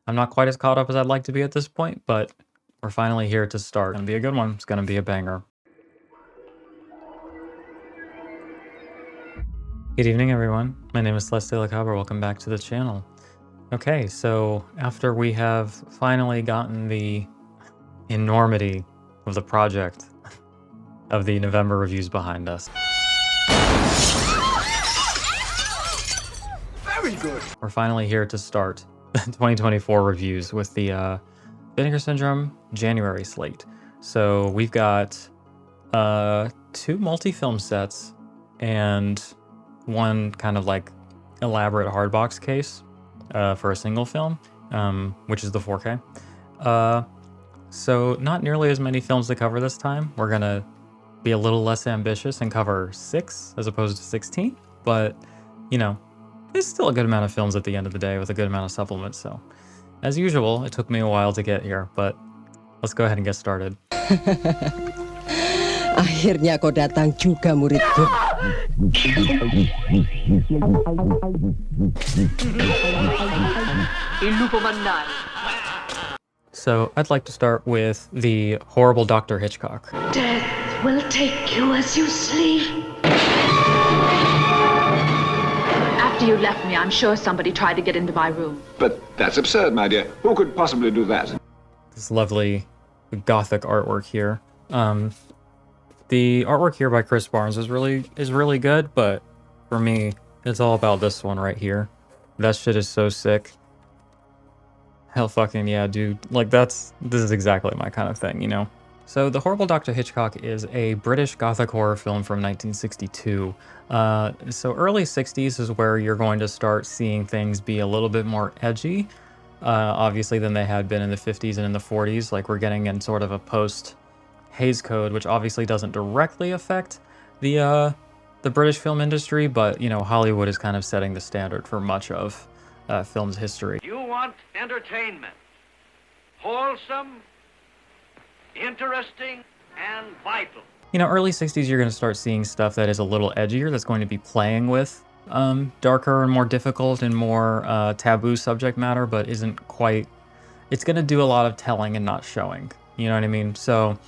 I'm not quite as caught up as I'd like to be at this point, but we're finally here to start. It's gonna be a good one. It's gonna be a banger. Good evening, everyone. My name is Celeste Cabra. Welcome back to the channel. Okay, so after we have finally gotten the enormity of the project of the November reviews behind us, very good. We're finally here to start the 2024 reviews with the Vinegar Syndrome January slate. So we've got 2 multi-film sets and one kind of like elaborate hardbox case for a single film, which is the 4K. So not nearly as many films to cover this time. We're gonna be a little less ambitious and cover 6 as opposed to 16, but you know, it's still a good amount of films at the end of the day with a good amount of supplements. So as usual, it took me a while to get here, but let's go ahead and get started. Akhirnya kau datang juga, muridku. So I'd like to start with the horrible Dr. Hichcock. Death will take you as you sleep. After you left me, I'm sure somebody tried to get into my room. But that's absurd, my dear. Who could possibly do that? This lovely gothic artwork here. The artwork here by Chris Barnes is really good, but for me, it's all about this one right here. That shit is so sick. Hell fucking yeah, dude. Like this is exactly my kind of thing, you know? So The Horrible Dr. Hichcock is a British gothic horror film from 1962. So early 60s is where you're going to start seeing things be a little bit more edgy, obviously, than they had been in the 50s and in the 40s. Like we're getting in sort of a post Hays Code, which obviously doesn't directly affect the British film industry, but you know, Hollywood is kind of setting the standard for much of film's history. You want entertainment, wholesome, interesting, and vital. You know, early 60s, you're going to start seeing stuff that is a little edgier, that's going to be playing with darker and more difficult and more taboo subject matter, but isn't quite, it's going to do a lot of telling and not showing. You know what I mean? So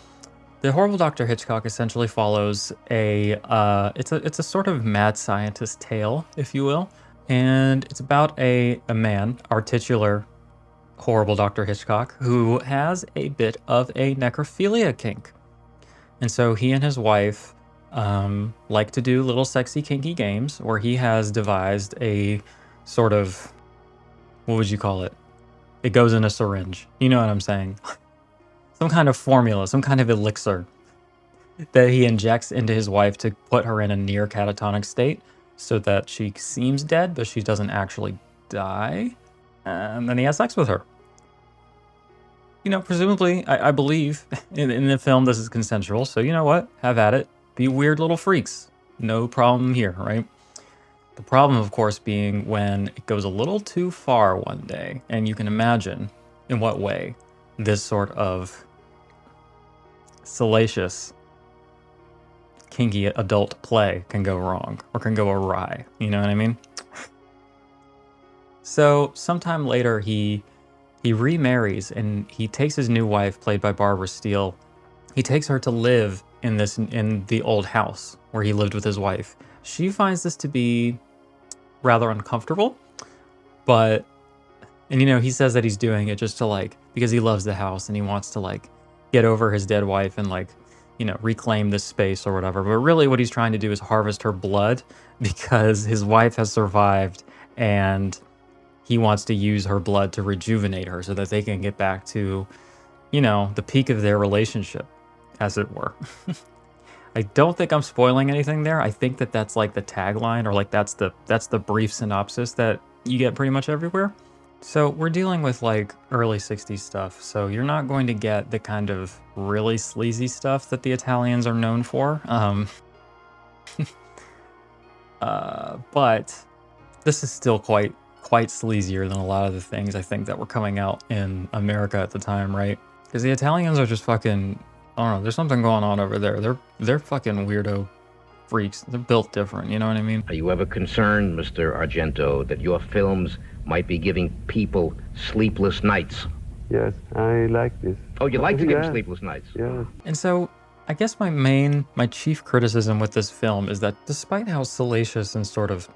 The Horrible Dr. Hichcock essentially follows it's a sort of mad scientist tale, if you will. And it's about a man, our titular Horrible Dr. Hichcock, who has a bit of a necrophilia kink. And so he and his wife like to do little sexy kinky games where he has devised a sort of, what would you call it? It goes in a syringe. You know what I'm saying? Some kind of formula, some kind of elixir that he injects into his wife to put her in a near catatonic state so that she seems dead, but she doesn't actually die. And then he has sex with her. You know, presumably, I believe in the film this is consensual, so you know what? Have at it. Be weird little freaks. No problem here, right? The problem, of course, being when it goes a little too far one day, and you can imagine in what way this sort of salacious, kinky adult play can go wrong or can go awry. You know what I mean? So sometime later, he remarries and he takes his new wife, played by Barbara Steele. He takes her to live in the old house where he lived with his wife. She finds this to be rather uncomfortable, and you know, he says that he's doing it just to like, because he loves the house and he wants to like get over his dead wife and like, you know, reclaim this space or whatever. But really what he's trying to do is harvest her blood because his wife has survived and he wants to use her blood to rejuvenate her so that they can get back to, you know, the peak of their relationship, as it were. I don't think I'm spoiling anything there. I think that that's like the tagline, or like that's the brief synopsis that you get pretty much everywhere. So we're dealing with like early 60s stuff, so you're not going to get the kind of really sleazy stuff that the Italians are known for. But this is still quite sleazier than a lot of the things I think that were coming out in America at the time, right? Because the Italians are just fucking, I don't know, there's something going on over there. They're fucking weirdo freaks. They're built different, you know what I mean? Are you ever concerned, Mr. Argento, that your films might be giving people sleepless nights? Yes, I like this. Oh, you like to give them Yeah. sleepless nights? Yeah. And so I guess my chief criticism with this film is that despite how salacious and sort of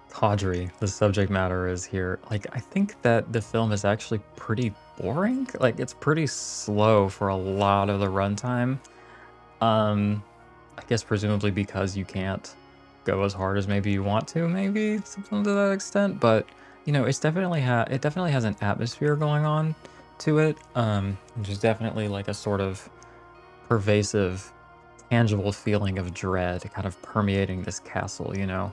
tawdry the subject matter is here, like I think that the film is actually pretty boring. Like it's pretty slow for a lot of the runtime. I guess presumably because you can't go as hard as maybe you want to, maybe something to that extent. But you know, it definitely has an atmosphere going on to it, which is definitely like a sort of pervasive, tangible feeling of dread kind of permeating this castle, you know?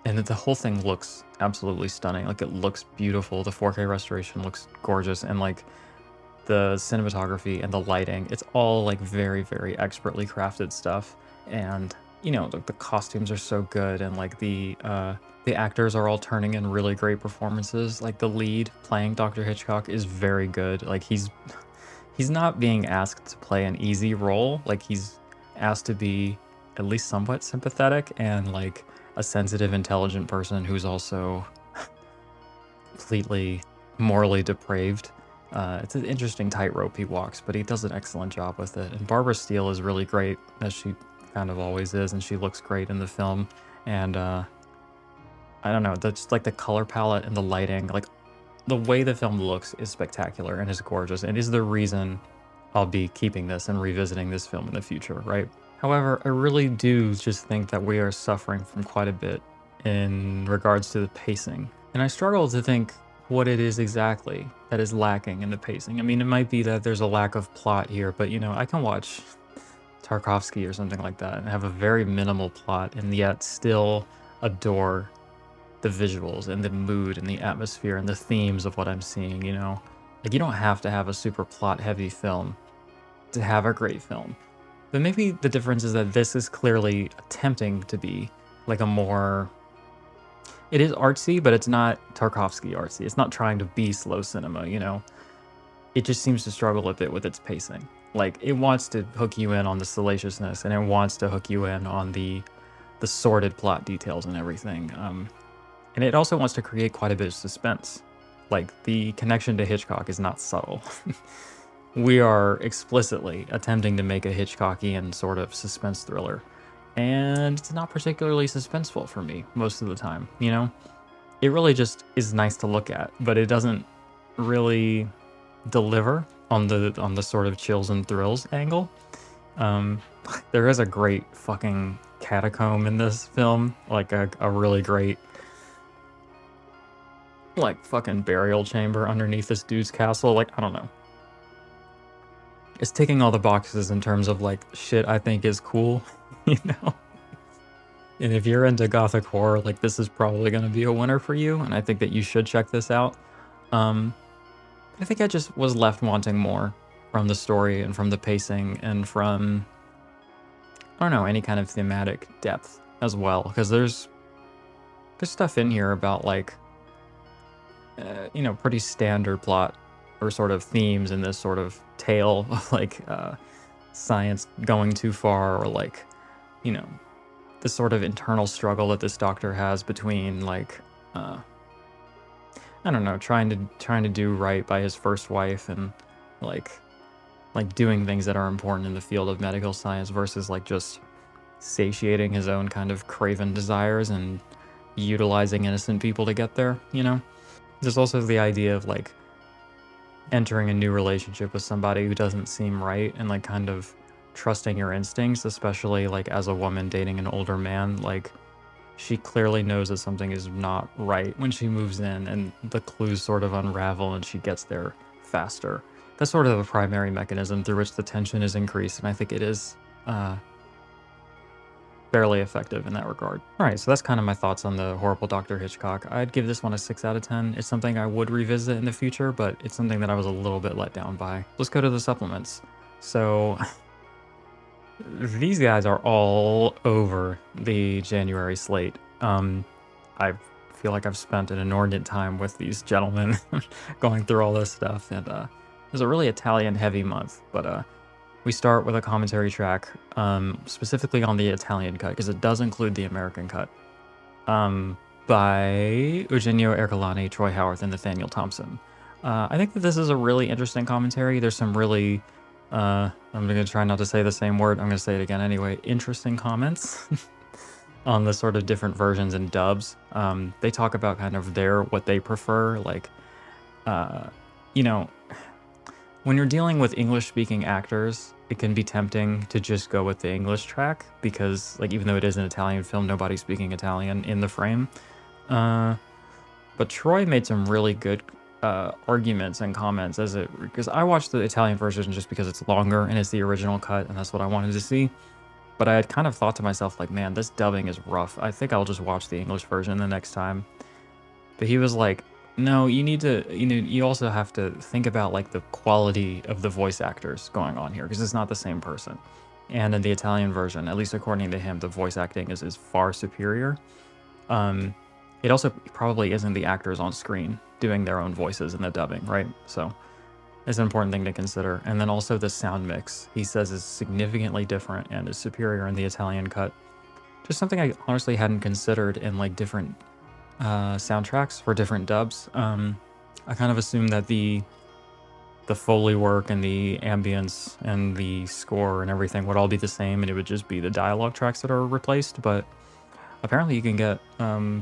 And the whole thing looks absolutely stunning. Like, it looks beautiful. The 4K restoration looks gorgeous. And, like, the cinematography and the lighting, it's all, like, very, very expertly crafted stuff. And, you know, the costumes are so good. And, like, the actors are all turning in really great performances. Like, the lead playing Dr. Hichcock is very good. Like, he's not being asked to play an easy role. Like, he's asked to be at least somewhat sympathetic and like a sensitive, intelligent person who's also completely morally depraved. It's an interesting tightrope he walks, but he does an excellent job with it. And Barbara Steele is really great, as she kind of always is, and she looks great in the film. And I don't know, that's like the color palette and the lighting, like the way the film looks is spectacular and is gorgeous, and is the reason I'll be keeping this and revisiting this film in the future, right? However, I really do just think that we are suffering from quite a bit in regards to the pacing. And I struggle to think what it is exactly that is lacking in the pacing. I mean, it might be that there's a lack of plot here, but you know, I can watch Tarkovsky or something like that and have a very minimal plot and yet still adore the visuals and the mood and the atmosphere and the themes of what I'm seeing, you know? Like, you don't have to have a super plot-heavy film to have a great film. But maybe the difference is that this is clearly attempting to be like a more... It is artsy, but it's not Tarkovsky artsy. It's not trying to be slow cinema, you know? It just seems to struggle a bit with its pacing. Like, it wants to hook you in on the salaciousness, and it wants to hook you in on the sordid plot details and everything. And it also wants to create quite a bit of suspense. Like, the connection to Hitchcock is not subtle. We are explicitly attempting to make a Hitchcockian sort of suspense thriller. And it's not particularly suspenseful for me most of the time, you know? It really just is nice to look at, but it doesn't really deliver on the sort of chills and thrills angle. There is a great fucking catacomb in this film, like a really great like fucking burial chamber underneath this dude's castle. Like, I don't know. It's ticking all the boxes in terms of like shit I think is cool, you know? And if you're into gothic horror, like this is probably going to be a winner for you, and I think that you should check this out. I think I just was left wanting more from the story and from the pacing and from, I don't know, any kind of thematic depth as well, because there's stuff in here about like, you know, pretty standard plot or sort of themes in this sort of tale of like science going too far, or like, you know, the sort of internal struggle that this doctor has between like I don't know, trying to do right by his first wife and like doing things that are important in the field of medical science versus like just satiating his own kind of craven desires and utilizing innocent people to get there, you know? There's also the idea of like entering a new relationship with somebody who doesn't seem right and like kind of trusting your instincts, especially like as a woman dating an older man. Like, she clearly knows that something is not right when she moves in, and the clues sort of unravel and she gets there faster. That's sort of a primary mechanism through which the tension is increased, and I think it is fairly effective in that regard. All right, so that's kind of my thoughts on the horrible Dr. Hitchcock. I'd give this one a 6 out of 10. It's something I would revisit in the future, but it's something that I was a little bit let down by. Let's go to the supplements. So these guys are all over the January slate. I feel like I've spent an inordinate time with these gentlemen going through all this stuff, and it was a really Italian heavy month, but we start with a commentary track, specifically on the Italian cut, because it does include the American cut, by Eugenio Ercolani, Troy Howarth, and Nathaniel Thompson. I think that this is a really interesting commentary. There's some really, I'm going to try not to say the same word. I'm going to say it again anyway. Interesting comments on the sort of different versions and dubs. They talk about kind of what they prefer. Like, you know, when you're dealing with English-speaking actors, it can be tempting to just go with the English track because, like, even though it is an Italian film, nobody's speaking Italian in the frame. But Troy made some really good arguments and comments because I watched the Italian version just because it's longer and it's the original cut and that's what I wanted to see. But I had kind of thought to myself, like, man, this dubbing is rough. I think I'll just watch the English version the next time. But he was like, no, you also have to think about, like, the quality of the voice actors going on here because it's not the same person. And in the Italian version, at least according to him, the voice acting is far superior. It also probably isn't the actors on screen doing their own voices in the dubbing, right? So it's an important thing to consider. And then also the sound mix, he says, is significantly different and is superior in the Italian cut. Just something I honestly hadn't considered in, like, different soundtracks for different dubs. I kind of assumed that the Foley work and the ambience and the score and everything would all be the same and it would just be the dialogue tracks that are replaced, but apparently you can get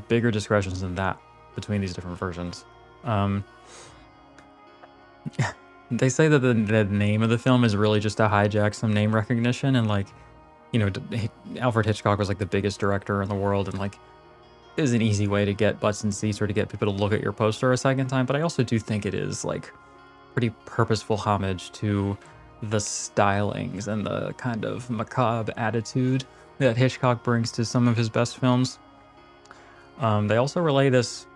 bigger discretions than that between these different versions. They say that the name of the film is really just to hijack some name recognition, and, like, you know, Alfred Hitchcock was, like, the biggest director in the world, and, like, it is an easy way to get butts in seats or to get people to look at your poster a second time, but I also do think it is, like, pretty purposeful homage to the stylings and the kind of macabre attitude that Hitchcock brings to some of his best films. They also relay this,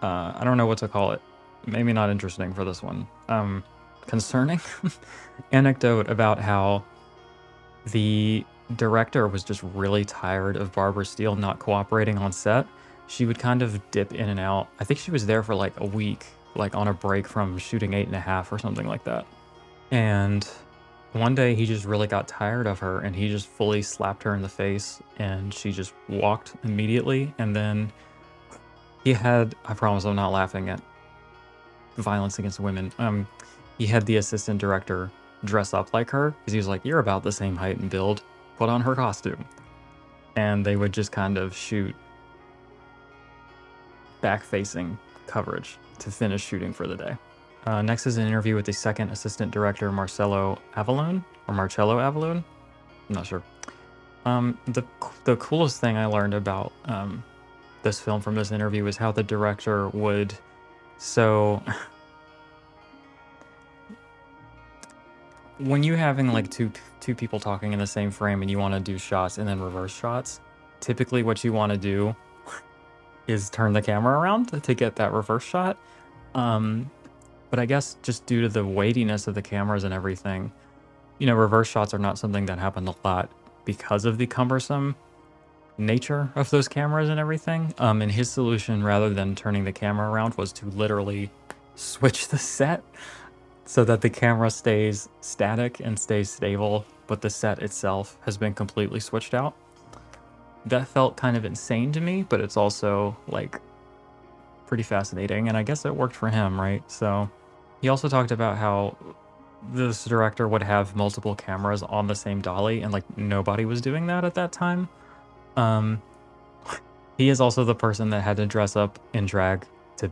I don't know what to call it, maybe not interesting for this one, concerning anecdote about how the director was just really tired of Barbara Steele not cooperating on set. She would kind of dip in and out. I think she was there for like a week, like on a break from shooting 8.5 or something like that. And one day he just really got tired of her and he just fully slapped her in the face and she just walked immediately. And then he had, I promise I'm not laughing at violence against women. He had the assistant director dress up like her because he was like, you're about the same height and build, put on her costume. And they would just kind of shoot back-facing coverage to finish shooting for the day. Next is an interview with the second assistant director, Marcello Avallone. I'm not sure. The coolest thing I learned about this film from this interview is how the director would, so when you're having like two people talking in the same frame and you want to do shots and then reverse shots, typically what you want to do is turn the camera around to get that reverse shot. But I guess just due to the weightiness of the cameras and everything, you know, reverse shots are not something that happened a lot because of the cumbersome nature of those cameras and everything. And his solution, rather than turning the camera around, was to literally switch the set so that the camera stays static and stays stable, but the set itself has been completely switched out. That felt kind of insane to me, but it's also like pretty fascinating, and I guess it worked for him, right? So he also talked about how this director would have multiple cameras on the same dolly, and like nobody was doing that at that time. He is also the person that had to dress up in drag to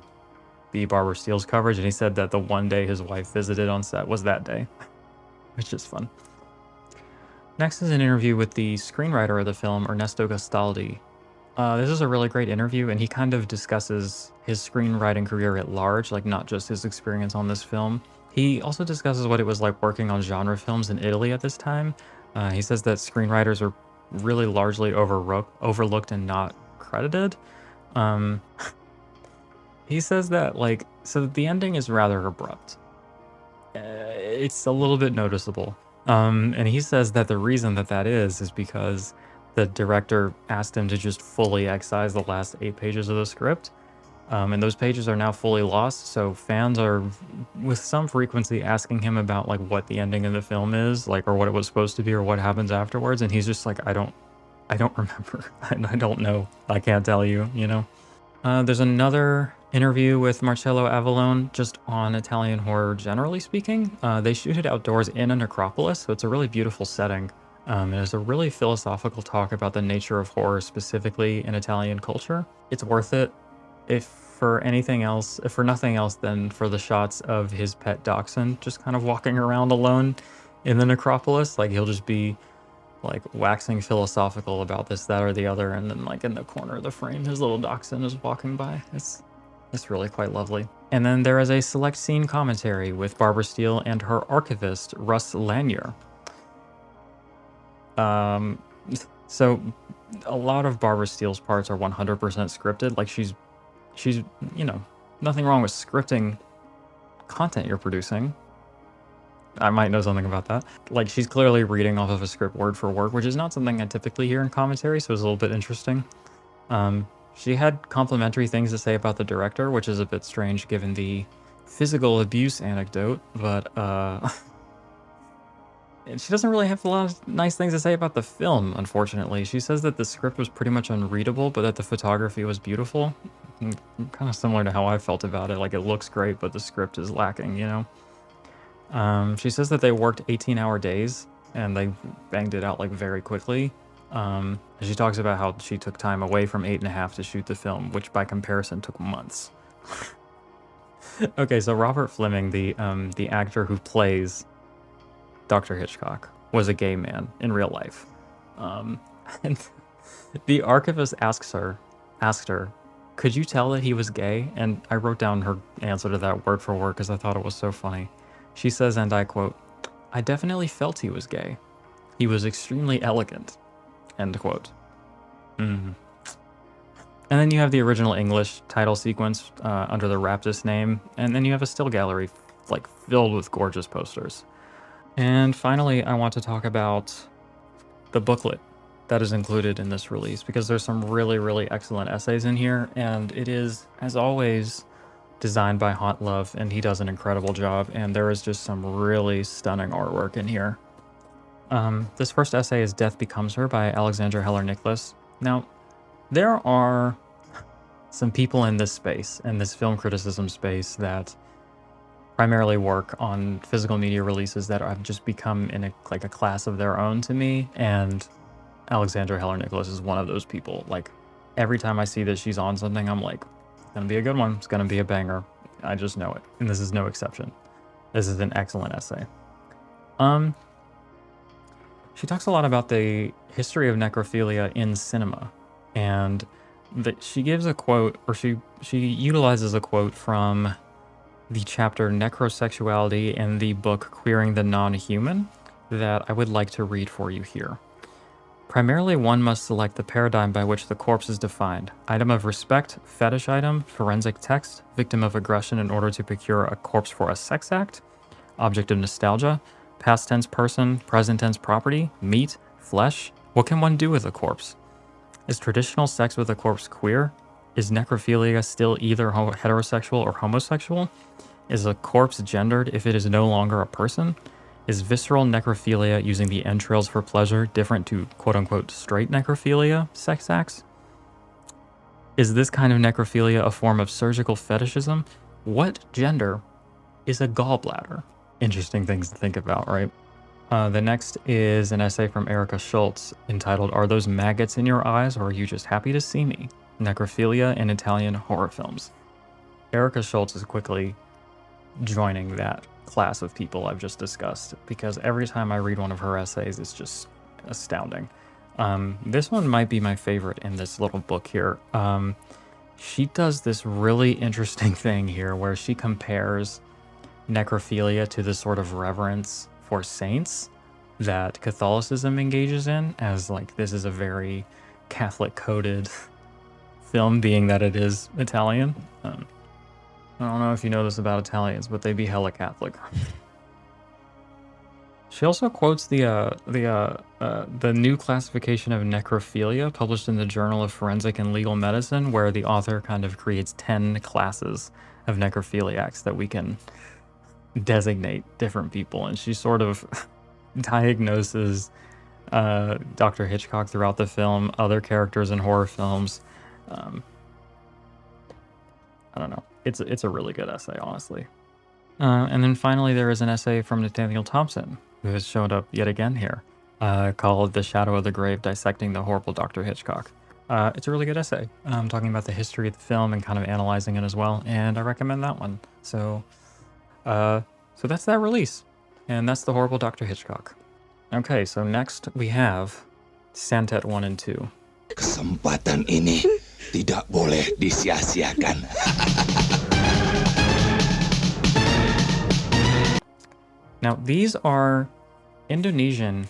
be Barbara Steele's coverage, and he said that the one day his wife visited on set was that day, which is fun. Next is an interview with the screenwriter of the film, Ernesto Gastaldi. This is a really great interview, and he kind of discusses his screenwriting career at large, like not just his experience on this film. He also discusses what it was like working on genre films in Italy at this time. He says that screenwriters are really largely overlooked and not credited. He says that, like, so the ending is rather abrupt. It's a little bit noticeable. And he says that the reason that is because the director asked him to just fully excise the last 8 pages of the script. And those pages are now fully lost, so fans are with some frequency asking him about like what the ending of the film is, like, or what it was supposed to be, or what happens afterwards, and he's just like, I don't remember. I don't know. I can't tell you, you know? There's another interview with Marcello Avallone just on Italian horror generally speaking. They shoot it outdoors in a necropolis, so it's a really beautiful setting. And it's a really philosophical talk about the nature of horror specifically in Italian culture. It's worth it if for nothing else than for the shots of his pet dachshund just kind of walking around alone in the necropolis. Like, he'll just be like waxing philosophical about this, that, or the other, and then like in the corner of the frame his little dachshund is walking by. It's really quite lovely. And then there is a select scene commentary with Barbara Steele and her archivist Russ Lanier. So a lot of Barbara Steele's parts are 100% scripted. Like, she's you know, nothing wrong with scripting content you're producing. I might know something about that. Like, she's clearly reading off of a script word for word, which is not something I typically hear in commentary, so it's a little bit interesting. She had complimentary things to say about the director, which is a bit strange given the physical abuse anecdote, but she doesn't really have a lot of nice things to say about the film, unfortunately. She says that the script was pretty much unreadable, but that the photography was beautiful. Kind of similar to how I felt about it. Like, it looks great, but the script is lacking, you know? She says that they worked 18-hour days, and they banged it out, like, very quickly. She talks about how she took time away from 8.5 to shoot the film, which by comparison took months. Okay, so Robert Fleming, the actor who plays Dr. Hichcock, was a gay man in real life. And the archivist asked her, could you tell that he was gay? And I wrote down her answer to that word for word because I thought it was so funny. She says, and I quote, "I definitely felt he was gay. He was extremely elegant." End quote. And then you have the original English title sequence under the Raptus name, and then you have a still gallery like filled with gorgeous posters. And finally, I want to talk about the booklet that is included in this release, because there's some really, really excellent essays in here, and it is, as always, designed by Haunt Love, and he does an incredible job, and there is just some really stunning artwork in here. This first essay is Death Becomes Her by Alexandra Heller Nicholas. Now, there are some people in this space, in this film criticism space, that primarily work on physical media releases that have just become in a class of their own to me, and Alexandra Heller Nicholas is one of those people. Like, every time I see that she's on something, I'm like, it's gonna be a good one, it's gonna be a banger. I just know it, and this is no exception. This is an excellent essay. She talks a lot about the history of necrophilia in cinema, and that she gives a quote, or she utilizes a quote from the chapter Necrosexuality in the book Queering the Non-Human that I would like to read for you here. Primarily, one must select the paradigm by which the corpse is defined. Item of respect, fetish item, forensic text, victim of aggression in order to procure a corpse for a sex act, object of nostalgia, past tense person, present tense property, meat, flesh. What can one do with a corpse? Is traditional sex with a corpse queer? Is necrophilia still either heterosexual or homosexual? Is a corpse gendered if it is no longer a person? Is visceral necrophilia using the entrails for pleasure different to quote-unquote straight necrophilia, sex acts? Is this kind of necrophilia a form of surgical fetishism? What gender is a gallbladder? Interesting things to think about, right? The next is an essay from Erica Schultz entitled, Are Those Maggots in Your Eyes, or Are You Just Happy to See Me? Necrophilia in Italian Horror Films. Erica Schultz is quickly joining that class of people I've just discussed, because every time I read one of her essays, it's just astounding. This one might be my favorite in this little book here. She does this really interesting thing here where she compares necrophilia to the sort of reverence for saints that Catholicism engages in, as like this is a very Catholic coded film, being that it is Italian. I don't know if you know this about Italians, but they be hella Catholic. She also quotes the new classification of necrophilia published in the Journal of Forensic and Legal Medicine, where the author kind of creates 10 classes of necrophiliacs that we can designate different people, and she sort of diagnoses Dr. Hitchcock throughout the film, other characters in horror films. I don't know. It's a really good essay, honestly. And then finally, there is an essay from Nathaniel Thompson, who has showed up yet again here, called The Shadow of the Grave, Dissecting the Horrible Dr. Hitchcock. It's a really good essay, talking about the history of the film and kind of analyzing it as well, and I recommend that one. So that's that release, and that's The Horrible Dr. Hitchcock. Okay, so next we have Santet 1 and 2. Kesempatan ini tidak boleh disia-siakan. Now, these are Indonesian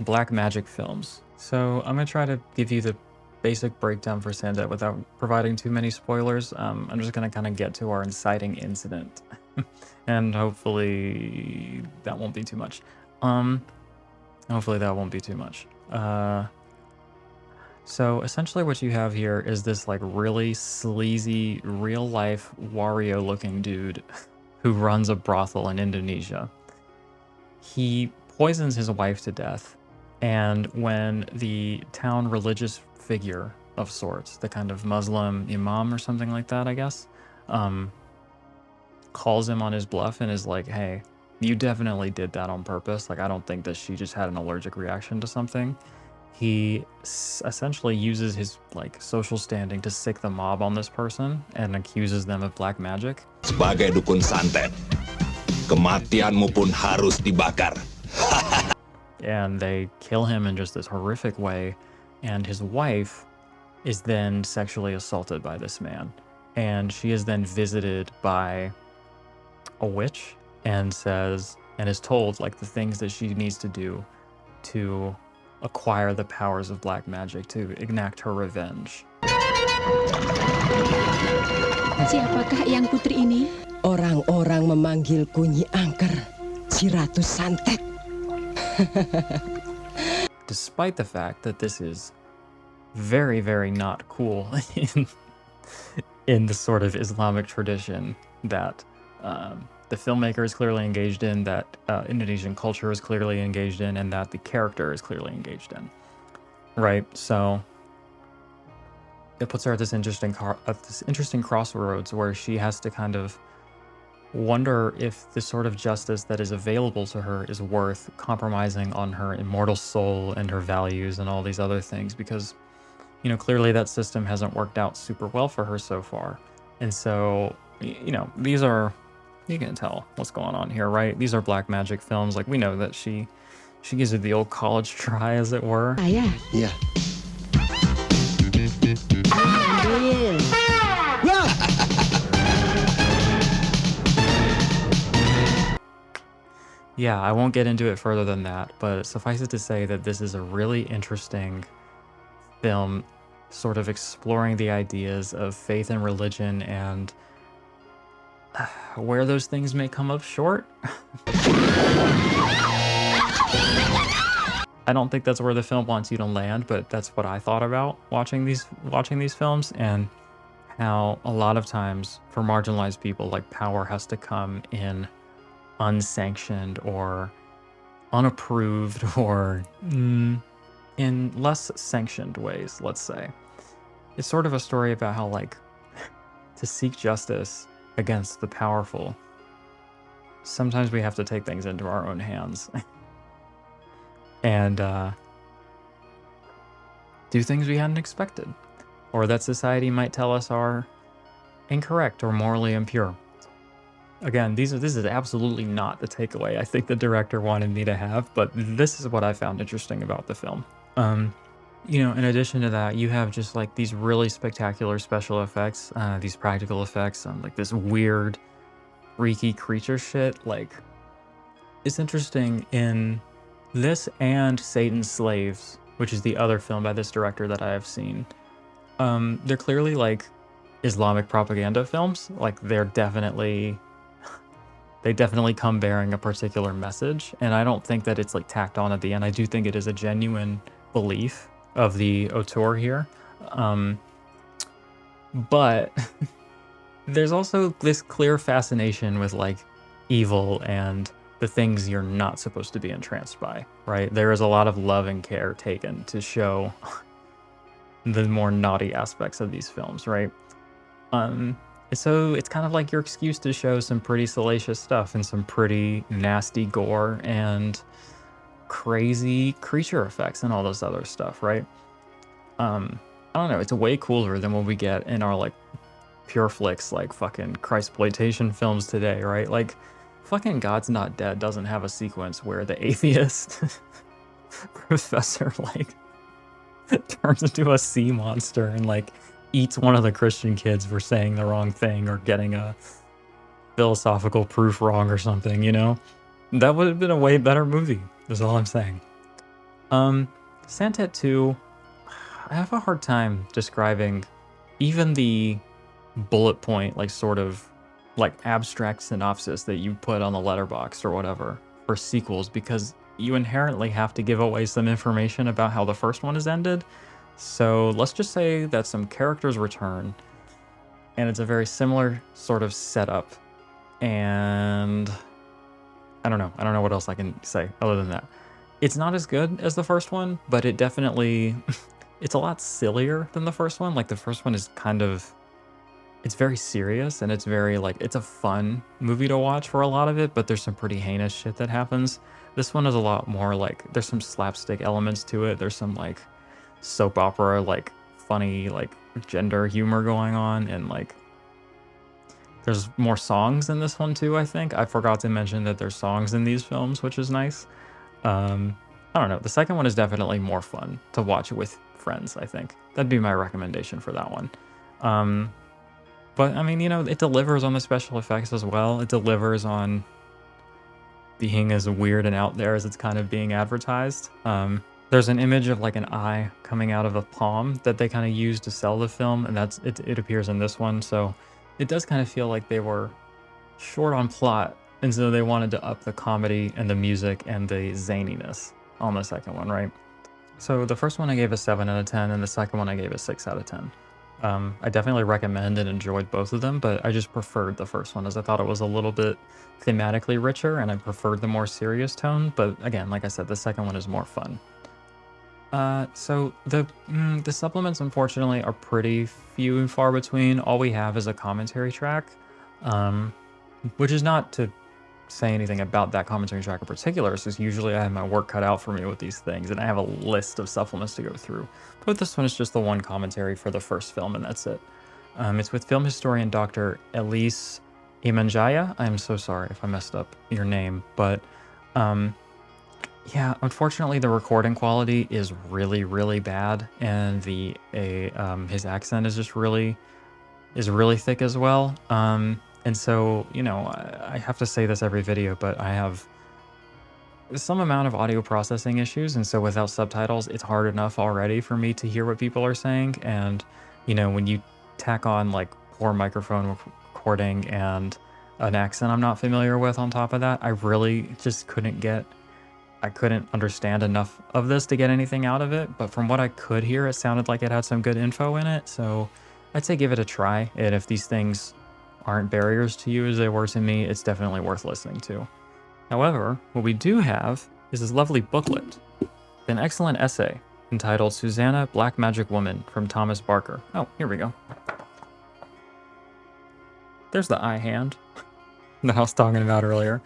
black magic films. So I'm going to try to give you the basic breakdown for Santet without providing too many spoilers. I'm just going to kind of get to our inciting incident. And hopefully that won't be too much. So essentially what you have here is this like really sleazy, real-life Wario-looking dude who runs a brothel in Indonesia. He poisons his wife to death, and when the town religious figure of sorts, the kind of Muslim imam or something like that, I guess, calls him on his bluff and is like, hey, you definitely did that on purpose. Like, I don't think that she just had an allergic reaction to something. He essentially uses his like social standing to sick the mob on this person and accuses them of black magic. Sebagai dukun santet, kematianmu pun harus dibakar. And they kill him in just this horrific way, and his wife is then sexually assaulted by this man, and she is then visited by a witch and is told like the things that she needs to do to acquire the powers of black magic to enact her revenge. Siapakah yang putri ini? Orang-orang memanggilku Nyi Angker, si Ratu Santet. Despite the fact that this is very, very not cool in the sort of Islamic tradition that the filmmaker is clearly engaged in, that Indonesian culture is clearly engaged in, and that the character is clearly engaged in. Right? So it puts her at this interesting crossroads where she has to kind of wonder if the sort of justice that is available to her is worth compromising on her immortal soul and her values and all these other things, because, you know, clearly that system hasn't worked out super well for her so far. And so, you know, these are, you can tell what's going on here, right? These are black magic films. Like, we know that she gives it the old college try, as it were. Ayah. Iya. Yeah, I won't get into it further than that, but suffice it to say that this is a really interesting film, sort of exploring the ideas of faith and religion and where those things may come up short. I don't think that's where the film wants you to land, but that's what I thought about watching these films, and how a lot of times for marginalized people, like, power has to come in unsanctioned or unapproved or in less sanctioned ways, let's say. It's sort of a story about how, like, to seek justice against the powerful, sometimes we have to take things into our own hands and do things we hadn't expected, or that society might tell us are incorrect or morally impure. Again, this is absolutely not the takeaway I think the director wanted me to have, but this is what I found interesting about the film. You know, in addition to that, you have just like these really spectacular special effects, these practical effects on like this weird, freaky creature shit. Like, it's interesting in this and Satan's Slaves, which is the other film by this director that I have seen. They're clearly like Islamic propaganda films. Like, they're definitely they definitely come bearing a particular message, and I don't think that it's like tacked on at the end. I do think it is a genuine belief of the auteur here. But there's also this clear fascination with like evil and the things you're not supposed to be entranced by, right? There is a lot of love and care taken to show the more naughty aspects of these films, right? So it's kind of like your excuse to show some pretty salacious stuff and some pretty nasty gore and crazy creature effects and all this other stuff, right? I don't know, it's way cooler than what we get in our like pure flicks like fucking Christploitation films today, right? Like fucking God's Not Dead doesn't have a sequence where the atheist professor like turns into a sea monster and like eats one of the Christian kids for saying the wrong thing or getting a philosophical proof wrong or something, you know? That would have been a way better movie, is all I'm saying. Santet 2, I have a hard time describing even the bullet point, like sort of like abstract synopsis that you put on the letterbox or whatever for sequels, because you inherently have to give away some information about how the first one is ended. So let's just say that some characters return and it's a very similar sort of setup, and I don't know what else I can say other than that. It's not as good as the first one, but it definitely it's a lot sillier than the first one. Like the first one is kind of, it's very serious and it's very like, it's a fun movie to watch for a lot of it, but there's some pretty heinous shit that happens. This one is a lot more like, there's some slapstick elements to it. There's some like soap opera, like funny, like gender humor going on, and like there's more songs in this one too, I think. I forgot to mention that there's songs in these films, which is nice. I don't know. The second one is definitely more fun to watch with friends, I think. That'd be my recommendation for that one. But I mean, you know, it delivers on the special effects as well. It delivers on being as weird and out there as it's kind of being advertised. There's an image of like an eye coming out of a palm that they kind of use to sell the film, and that's it appears in this one. So it does kind of feel like they were short on plot, and so they wanted to up the comedy and the music and the zaniness on the second one, right? So the first one I gave a 7 out of 10, and the second one I gave a 6 out of 10. I definitely recommend and enjoyed both of them, but I just preferred the first one as I thought it was a little bit thematically richer, and I preferred the more serious tone. But again, like I said, the second one is more fun. So the supplements, unfortunately, are pretty few and far between. All we have is a commentary track, which is not to say anything about that commentary track in particular. It's just usually I have my work cut out for me with these things, and I have a list of supplements to go through. But this one is just the one commentary for the first film, and that's it. It's with film historian Dr. Elise Imanjaya. I'm so sorry if I messed up your name, but yeah, unfortunately the recording quality is really, really bad, and his accent is just really thick as well. And so, you know, I have to say this every video, but I have some amount of audio processing issues, and so without subtitles, it's hard enough already for me to hear what people are saying. And, you know, when you tack on like poor microphone recording and an accent I'm not familiar with on top of that, I really just I couldn't understand enough of this to get anything out of it. But from what I could hear, it sounded like it had some good info in it. So I'd say give it a try. And if these things aren't barriers to you as they were to me, it's definitely worth listening to. However, what we do have is this lovely booklet, an excellent essay entitled Susanna, Black Magic Woman from Thomas Barker. Oh, here we go. There's the eye hand that I was talking about earlier.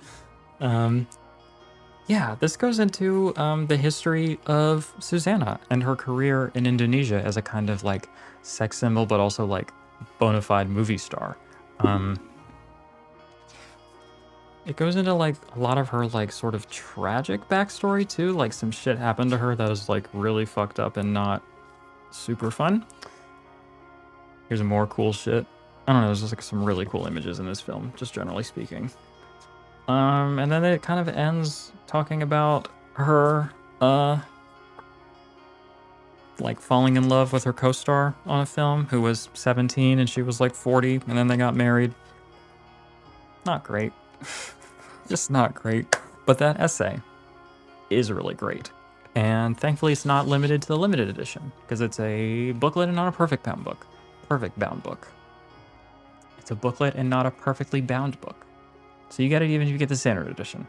Yeah, this goes into the history of Susanna and her career in Indonesia as a kind of like sex symbol, but also like bona fide movie star. It goes into like a lot of her like sort of tragic backstory too, like some shit happened to her that was like really fucked up and not super fun. Here's more cool shit. I don't know, there's just like some really cool images in this film, just generally speaking. And then it kind of ends talking about her like falling in love with her co-star on a film who was 17 and she was like 40, and then they got married. Not great. just not great. But that essay is really great. And thankfully it's not limited to the limited edition, because it's a booklet and not a perfect bound book. Perfect bound book. It's a booklet and not a perfectly bound book. So you get it even if you get the standard edition.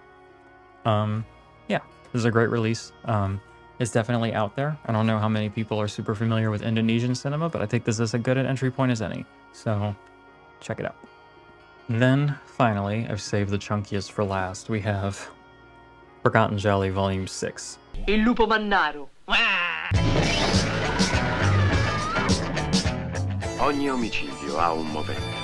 Yeah, this is a great release. It's definitely out there. I don't know how many people are super familiar with Indonesian cinema, but I think this is as good an entry point as any. So check it out. And then finally, I've saved the chunkiest for last. We have Forgotten Giallo Volume 6. Il lupo mannaro. Ogni omicidio ha un movente.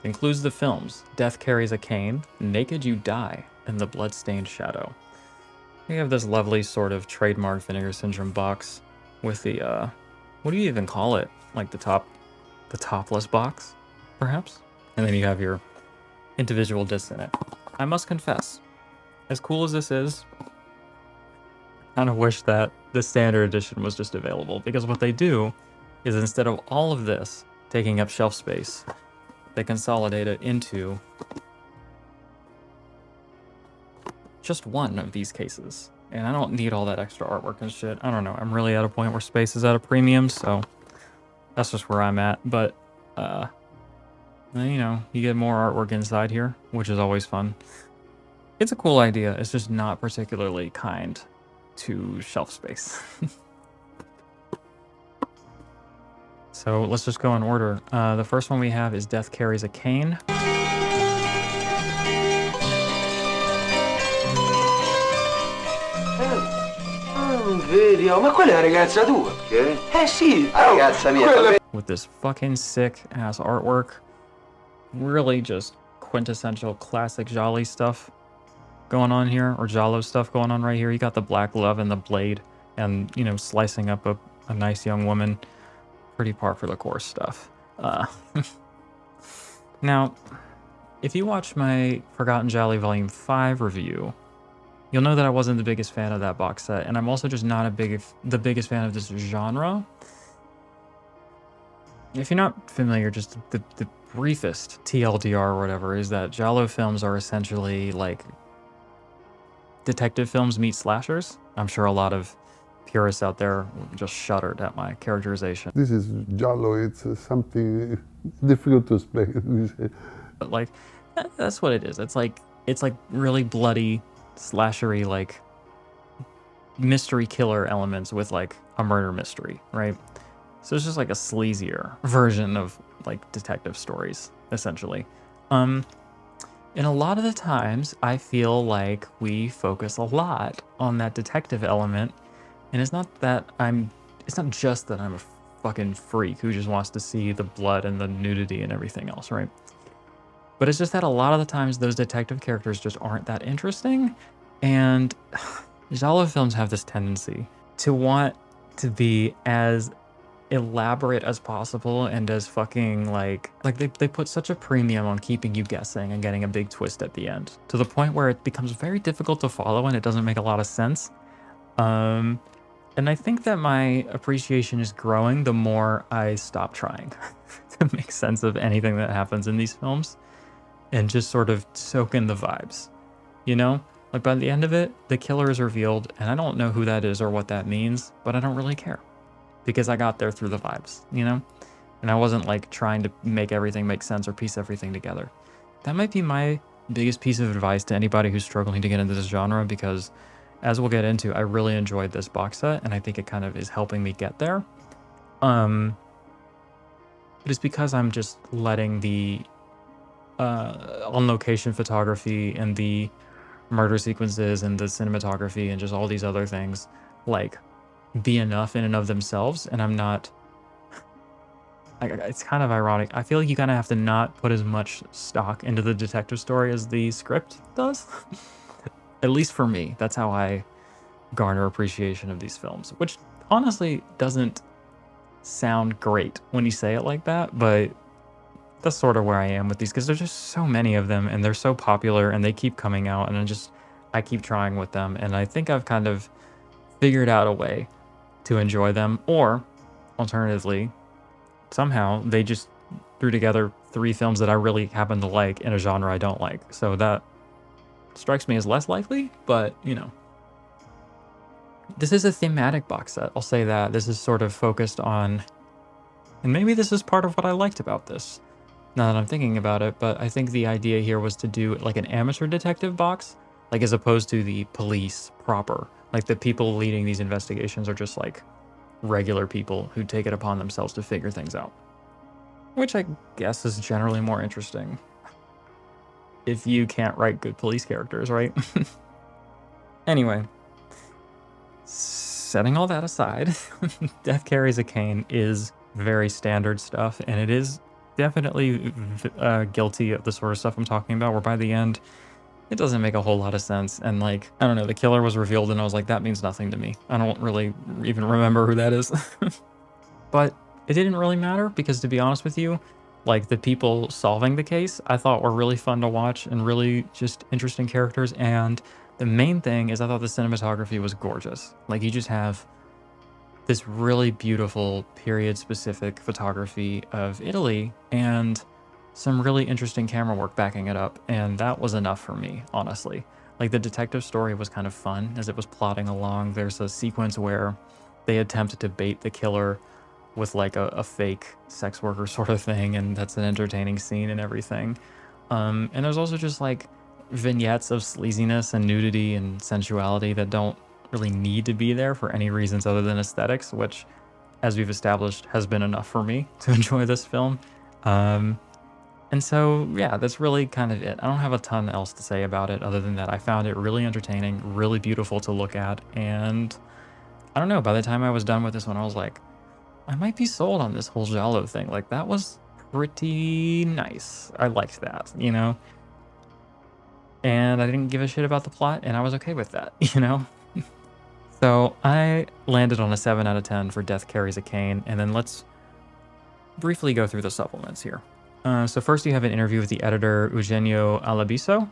Includes the films Death Carries a Cane, Naked You Die, and The Bloodstained Shadow. We have this lovely sort of trademark Vinegar Syndrome box with the, what do you even call it? Like the topless box, perhaps? And then you have your individual discs in it. I must confess, as cool as this is, I kind of wish that the standard edition was just available, because what they do is instead of all of this taking up shelf space, they consolidate it into just one of these cases. And I don't need all that extra artwork and shit. I don't know. I'm really at a point where space is at a premium, so that's just where I'm at. But, you know, you get more artwork inside here, which is always fun. It's a cool idea. It's just not particularly kind to shelf space. So let's just go in order. The first one we have is Death Carries a Cane. Vedi, ma quella è la ragazza tua? Che? Sì, la ragazza mia. With this fucking sick ass artwork. Really just quintessential classic Giallo stuff going on here, or Giallo stuff going on right here. You got the black glove and the blade, and, you know, slicing up a nice young woman. Pretty par for the course stuff. Now, if you watch my Forgotten Giallo Volume 5 review, you'll know that I wasn't the biggest fan of that box set, and I'm also just not the biggest fan of this genre. If you're not familiar, just the briefest TLDR or whatever is that Giallo films are essentially like detective films meet slashers. I'm sure a lot of purists out there just shuddered at my characterization. This is Giallo, it's something difficult to explain. But like, that's what it is. It's like really bloody, slashery, like mystery killer elements with like a murder mystery, right? So it's just like a sleazier version of like detective stories, essentially. And a lot of the times I feel like we focus a lot on that detective element. And it's not just that I'm a fucking freak who just wants to see the blood and the nudity and everything else, right? But it's just that a lot of the times those detective characters just aren't that interesting. And Giallo films have this tendency to want to be as elaborate as possible and as fucking like they put such a premium on keeping you guessing and getting a big twist at the end, to the point where it becomes very difficult to follow and it doesn't make a lot of sense. And I think that my appreciation is growing the more I stop trying to make sense of anything that happens in these films and just sort of soak in the vibes, you know? Like by the end of it, the killer is revealed and I don't know who that is or what that means, but I don't really care because I got there through the vibes, you know? And I wasn't like trying to make everything make sense or piece everything together. That might be my biggest piece of advice to anybody who's struggling to get into this genre, because as we'll get into, I really enjoyed this box set, and I think it kind of is helping me get there. But it's because I'm just letting the on-location photography and the murder sequences and the cinematography and just all these other things, like, be enough in and of themselves, and I'm not... It's kind of ironic. I feel like you kind of have to not put as much stock into the detective story as the script does. At least for me, that's how I garner appreciation of these films, which honestly doesn't sound great when you say it like that, but that's sort of where I am with these, because there's just so many of them and they're so popular and they keep coming out, and I keep trying with them, and I think I've kind of figured out a way to enjoy them, or alternatively, somehow they just threw together 3 films that I really happen to like in a genre I don't like. So that strikes me as less likely, but, you know. This is a thematic box set, I'll say that. This is sort of focused on, and maybe this is part of what I liked about this, now that I'm thinking about it, but I think the idea here was to do like an amateur detective box, like as opposed to the police proper. Like the people leading these investigations are just like regular people who take it upon themselves to figure things out. Which I guess is generally more interesting. If you can't write good police characters, right? Anyway. Setting all that aside, Death Carries a Cane is very standard stuff, and it is definitely guilty of the sort of stuff I'm talking about, where by the end, it doesn't make a whole lot of sense, and like, I don't know, the killer was revealed, and I was like, that means nothing to me. I don't really even remember who that is. But it didn't really matter, because to be honest with you, like, the people solving the case, I thought were really fun to watch, and really just interesting characters, and the main thing is I thought the cinematography was gorgeous. Like, you just have this really beautiful period-specific photography of Italy and some really interesting camera work backing it up, and that was enough for me, honestly. Like, the detective story was kind of fun as it was plodding along. There's a sequence where they attempted to bait the killer with like a fake sex worker sort of thing, and that's an entertaining scene and everything. And there's also just like vignettes of sleaziness and nudity and sensuality that don't really need to be there for any reasons other than aesthetics, which, as we've established, has been enough for me to enjoy this film. And so, yeah, that's really kind of it. I don't have a ton else to say about it other than that I found it really entertaining, really beautiful to look at, and I don't know, by the time I was done with this one, I was like, I might be sold on this whole Giallo thing. Like, that was pretty nice. I liked that, you know? And I didn't give a shit about the plot, and I was okay with that, you know? So I landed on a 7 out of 10 for Death Carries a Cane, and then let's briefly go through the supplements here. So first you have an interview with the editor, Eugenio Alabiso.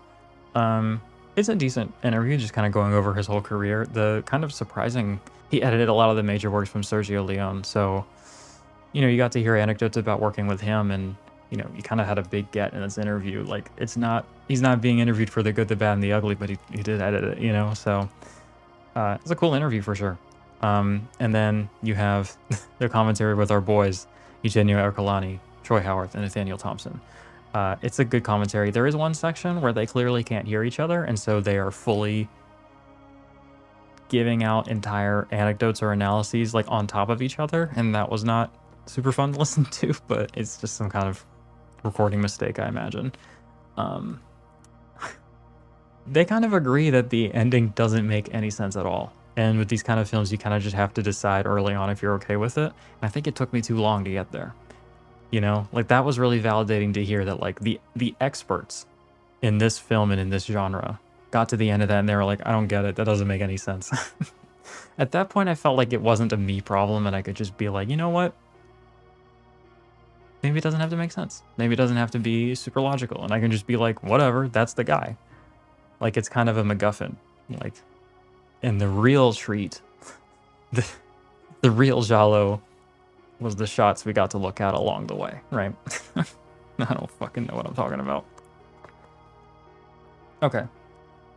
It's a decent interview, just kind of going over his whole career. The kind of surprising, he edited a lot of the major works from Sergio Leone, so, you know, you got to hear anecdotes about working with him, and, you know, you kind of had a big get in this interview. Like, he's not being interviewed for the good, the bad, and the ugly, but he did edit it, you know, so it's a cool interview for sure. And then you have their commentary with our boys, Eugenio Ercolani, Troy Howarth, and Nathaniel Thompson. It's a good commentary. There is one section where they clearly can't hear each other, and so they are fully giving out entire anecdotes or analyses like on top of each other, and that was not super fun to listen to, but it's just some kind of recording mistake, I imagine. They kind of agree that the ending doesn't make any sense at all. And with these kind of films, you kind of just have to decide early on if you're okay with it. And I think it took me too long to get there. You know, like, that was really validating to hear that, like, the experts in this film and in this genre got to the end of that and they were like, I don't get it. That doesn't make any sense. At that point, I felt like it wasn't a me problem, and I could just be like, you know what? Maybe it doesn't have to make sense. Maybe it doesn't have to be super logical. And I can just be like, whatever, that's the guy. Like, it's kind of a MacGuffin. Like, and the real treat, the real Giallo was the shots we got to look at along the way, right? I don't fucking know what I'm talking about. Okay.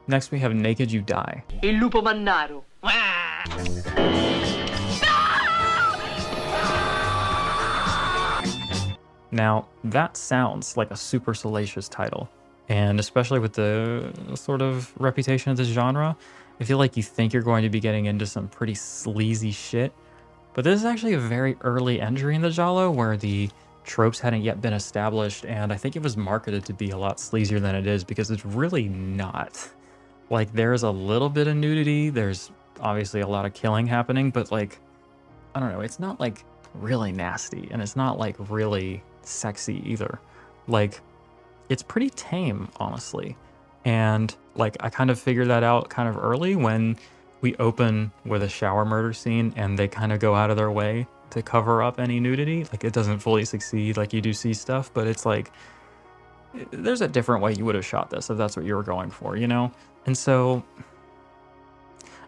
Next we have Naked You Die. Il lupo mannaro. Now, that sounds like a super salacious title, and especially with the sort of reputation of this genre, I feel like you think you're going to be getting into some pretty sleazy shit, but this is actually a very early entry in the Giallo where the tropes hadn't yet been established, and I think it was marketed to be a lot sleazier than it is, because it's really not. Like, there's a little bit of nudity, there's obviously a lot of killing happening, but, like, I don't know, it's not, like, really nasty, and it's not, like, really sexy either. Like, it's pretty tame, honestly. And, like, I kind of figured that out kind of early when we open with a shower murder scene and they kind of go out of their way to cover up any nudity. Like, it doesn't fully succeed, like, you do see stuff, but it's like, there's a different way you would have shot this if that's what you were going for, you know? And so,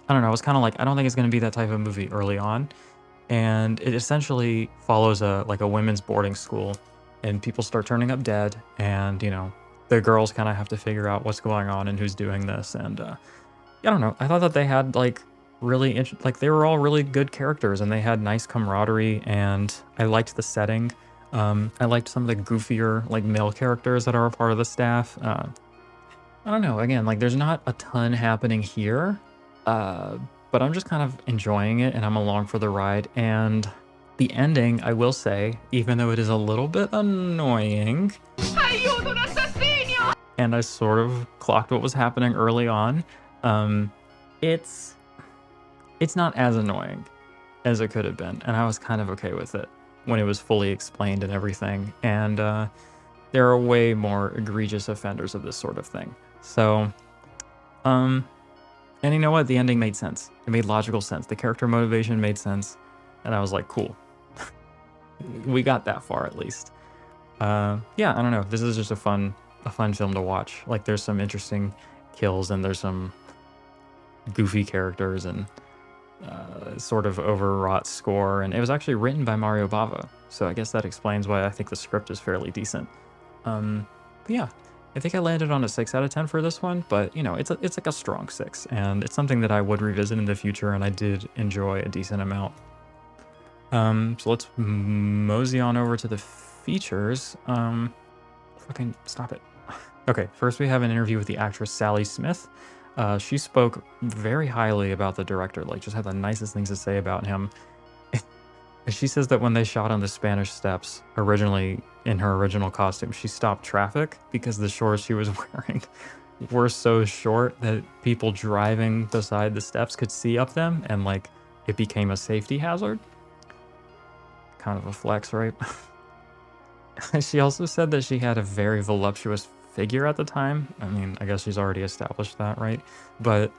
I don't know, I was kind of like, I don't think it's going to be that type of movie early on. And it essentially follows a women's boarding school and people start turning up dead, and the girls kind of have to figure out what's going on and who's doing this. And I don't know, I thought that they had like they were all really good characters, and they had nice camaraderie, and I liked the setting. I liked some of the goofier like male characters that are a part of the staff. I don't know, again, like there's not a ton happening here, but I'm just kind of enjoying it, and I'm along for the ride. And the ending, I will say, even though it is a little bit annoying, and I sort of clocked what was happening early on, it's not as annoying as it could have been, and I was kind of okay with it when it was fully explained and everything. And there are way more egregious offenders of this sort of thing. So, and you know what? The ending made sense. It made logical sense. The character motivation made sense, and I was like, cool. We got that far at least. Yeah, I don't know. This is just a fun film to watch. Like, there's some interesting kills, and there's some goofy characters, and sort of overwrought score. And it was actually written by Mario Bava, so I guess that explains why I think the script is fairly decent. But yeah, I think I landed on a 6 out of 10 for this one, but it's like a strong 6, and it's something that I would revisit in the future, and I did enjoy a decent amount. So let's mosey on over to the features. Fucking stop it. Okay, first we have an interview with the actress Sally Smith. She spoke very highly about the director, like just had the nicest things to say about him. She says that when they shot on the Spanish Steps, originally in her original costume, she stopped traffic because the shorts she was wearing were so short that people driving beside the steps could see up them, and like it became a safety hazard. Kind of a flex, right? She also said that she had a very voluptuous figure at the time. I mean, I guess she's already established that, right? But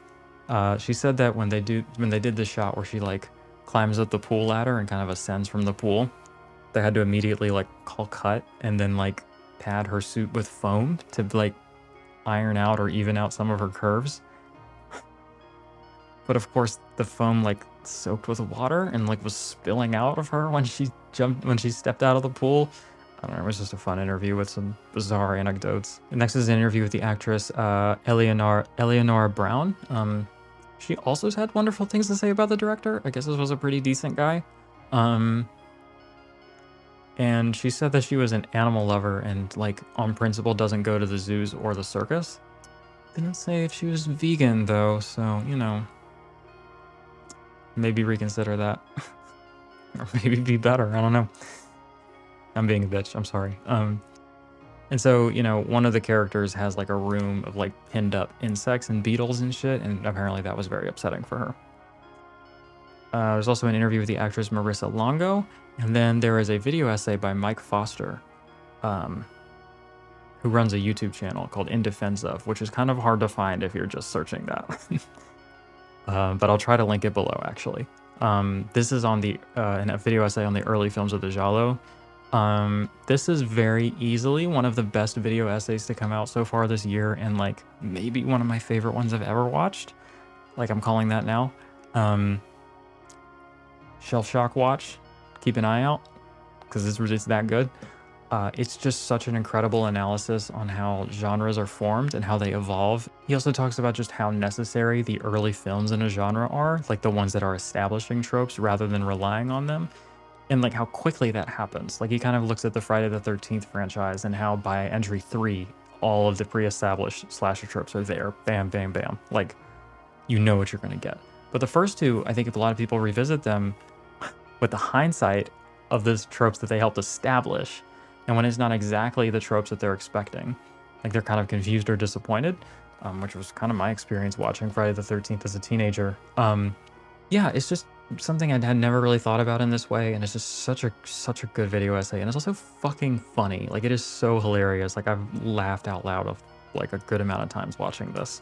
she said that when they did the shot where she like climbs up the pool ladder and kind of ascends from the pool, they had to immediately like call cut and then like pad her suit with foam to like iron out or even out some of her curves. But of course the foam like soaked with water and like was spilling out of her when she stepped out of the pool. I don't know, it was just a fun interview with some bizarre anecdotes. Next is an interview with the actress Eleanor Brown. She also had wonderful things to say about the director. I guess this was a pretty decent guy. And she said that she was an animal lover and like on principle doesn't go to the zoos or the circus. Didn't say if she was vegan though, so maybe reconsider that. Or maybe be better, I don't know. I'm being a bitch, I'm sorry. And so, one of the characters has like a room of like pinned up insects and beetles and shit, and apparently that was very upsetting for her. There's also an interview with the actress Marissa Longo, and then there is a video essay by Mike Foster, who runs a YouTube channel called In Defense Of, which is kind of hard to find if you're just searching that. But I'll try to link it below, actually. This is on in a video essay on the early films of the Giallo. This is very easily one of the best video essays to come out so far this year, and like maybe one of my favorite ones I've ever watched. Like, I'm calling that now. Shell Shock watch. Keep an eye out, because it's that good. It's just such an incredible analysis on how genres are formed and how they evolve. He also talks about just how necessary the early films in a genre are, like the ones that are establishing tropes rather than relying on them. And like how quickly that happens. Like, he kind of looks at the Friday the 13th franchise and how by entry 3, all of the pre-established slasher tropes are there. Bam, bam, bam. Like, you know what you're going to get. But the first two, I think if a lot of people revisit them with the hindsight of those tropes that they helped establish, and when it's not exactly the tropes that they're expecting, like they're kind of confused or disappointed, which was kind of my experience watching Friday the 13th as a teenager. Yeah, it's just something I had never really thought about in this way, and it's just such a good video essay, and it's also fucking funny. Like, it is so hilarious. Like, I've laughed out loud of like a good amount of times watching this.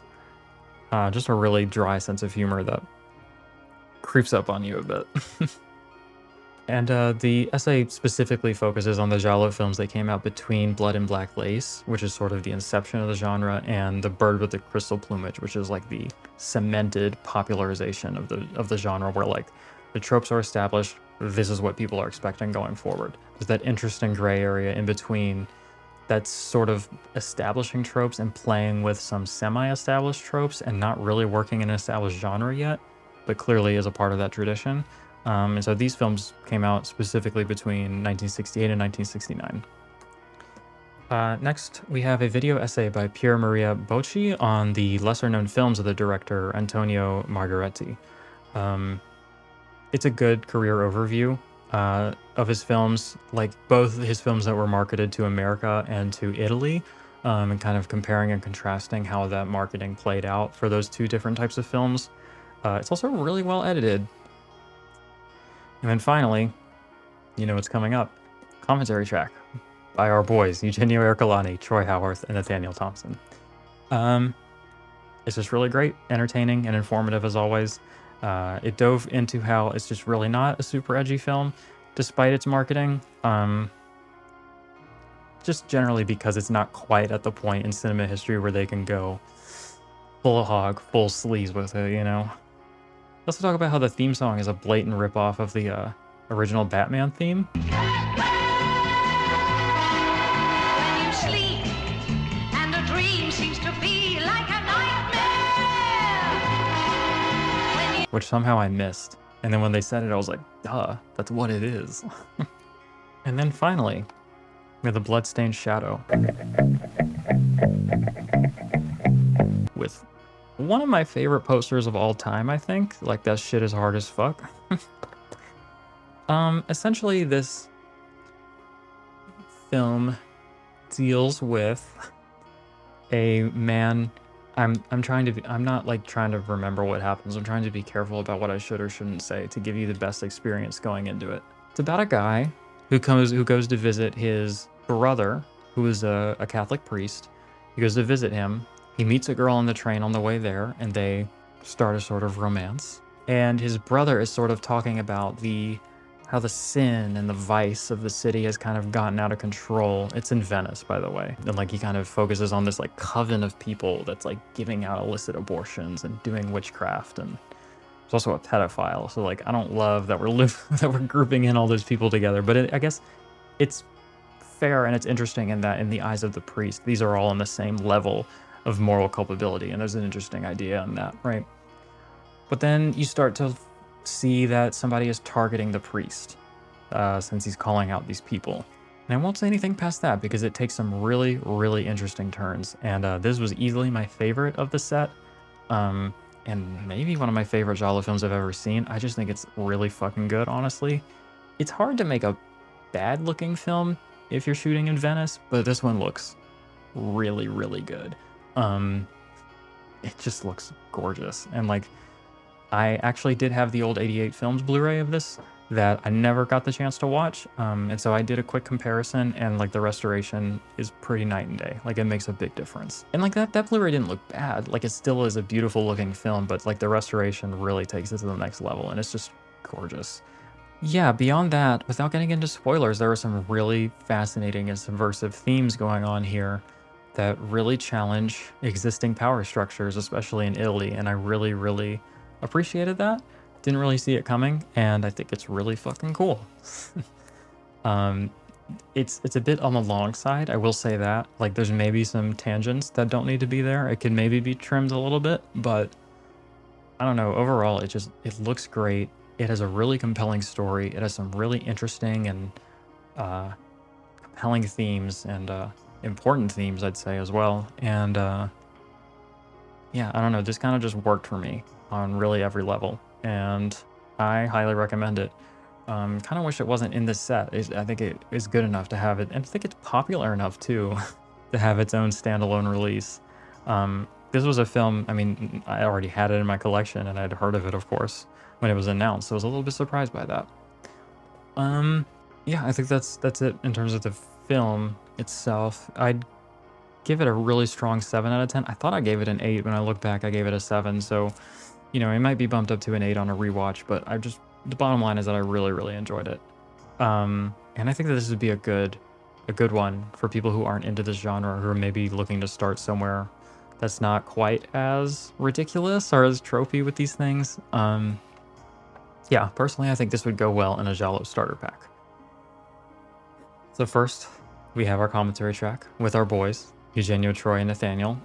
Just a really dry sense of humor that creeps up on you a bit. And the essay specifically focuses on the Giallo films that came out between Blood and Black Lace, which is sort of the inception of the genre, and The Bird with the Crystal Plumage, which is like the cemented popularization of the genre, where like the tropes are established, this is what people are expecting going forward. There's that interesting gray area in between that's sort of establishing tropes and playing with some semi-established tropes and not really working in an established genre yet, but clearly is a part of that tradition. And so these films came out specifically between 1968 and 1969. Next, we have a video essay by Pier Maria Bocci on the lesser-known films of the director Antonio Margheriti. It's a good career overview of his films, like both his films that were marketed to America and to Italy, and kind of comparing and contrasting how that marketing played out for those two different types of films. It's also really well edited. And then finally, you know what's coming up. Commentary track by our boys, Eugenio Ercolani, Troy Howarth, and Nathaniel Thompson. It's just really great, entertaining, and informative as always. It dove into how it's just really not a super edgy film, despite its marketing. Just generally because it's not quite at the point in cinema history where they can go full hog, full sleaze with it, you know? Let's talk about how the theme song is a blatant ripoff of the original Batman theme. When you sleep and a dream seems to be like a nightmare. Which somehow I missed. And then when they said it, I was like, duh, that's what it is. And then finally, we have the Bloodstained Shadow. With one of my favorite posters of all time, I think. Like, that shit is hard as fuck. Essentially, this film deals with a man. I'm not like trying to remember what happens. I'm trying to be careful about what I should or shouldn't say to give you the best experience going into it. It's about a guy who goes to visit his brother, who is a Catholic priest. He goes to visit him. He meets a girl on the train on the way there, and they start a sort of romance. And his brother is sort of talking about how the sin and the vice of the city has kind of gotten out of control. It's in Venice, by the way. And like he kind of focuses on this like coven of people that's like giving out illicit abortions and doing witchcraft, and there's also a pedophile. So like I don't love that we're grouping in all those people together, but I guess it's fair and it's interesting in that in the eyes of the priest, these are all on the same level of moral culpability, and there's an interesting idea on that, right? But then you start to see that somebody is targeting the priest, since he's calling out these people. And I won't say anything past that because it takes some really, really interesting turns. And this was easily my favorite of the set, and maybe one of my favorite Giallo films I've ever seen. I just think it's really fucking good, honestly. It's hard to make a bad-looking film if you're shooting in Venice, but this one looks really, really good. It just looks gorgeous. And like, I actually did have the old 88 Films Blu-ray of this that I never got the chance to watch. And so I did a quick comparison, and like the restoration is pretty night and day. Like it makes a big difference. And like that Blu-ray didn't look bad. Like it still is a beautiful looking film, but like the restoration really takes it to the next level, and it's just gorgeous. Yeah, beyond that, without getting into spoilers, there are some really fascinating and subversive themes going on here that really challenge existing power structures, especially in Italy, and I really, really appreciated that. Didn't really see it coming, and I think it's really fucking cool. It's a bit on the long side, I will say that. Like, there's maybe some tangents that don't need to be there. It could maybe be trimmed a little bit, but I don't know. Overall, it looks great. It has a really compelling story. It has some really interesting and compelling themes and important themes, I'd say, as well. And yeah, I don't know, this kind of just worked for me on really every level, and I highly recommend it. Kind of wish it wasn't in this set. I think it is good enough to have it, and I think it's popular enough too to have its own standalone release. This was a film, I mean, I already had it in my collection, and I'd heard of it, of course, when it was announced, so I was a little bit surprised by that. Yeah, I think that's it in terms of the film itself. I'd give it a really strong 7 out of 10. I thought I gave it an 8. When I look back, I gave it a 7. So, you know, it might be bumped up to an 8 on a rewatch, but the bottom line is that I really, really enjoyed it. And I think that this would be a good one for people who aren't into this genre, who are maybe looking to start somewhere that's not quite as ridiculous or as tropey with these things. Yeah, personally, I think this would go well in a Giallo starter pack. So first, we have our commentary track with our boys, Eugenio, Troy, and Nathaniel.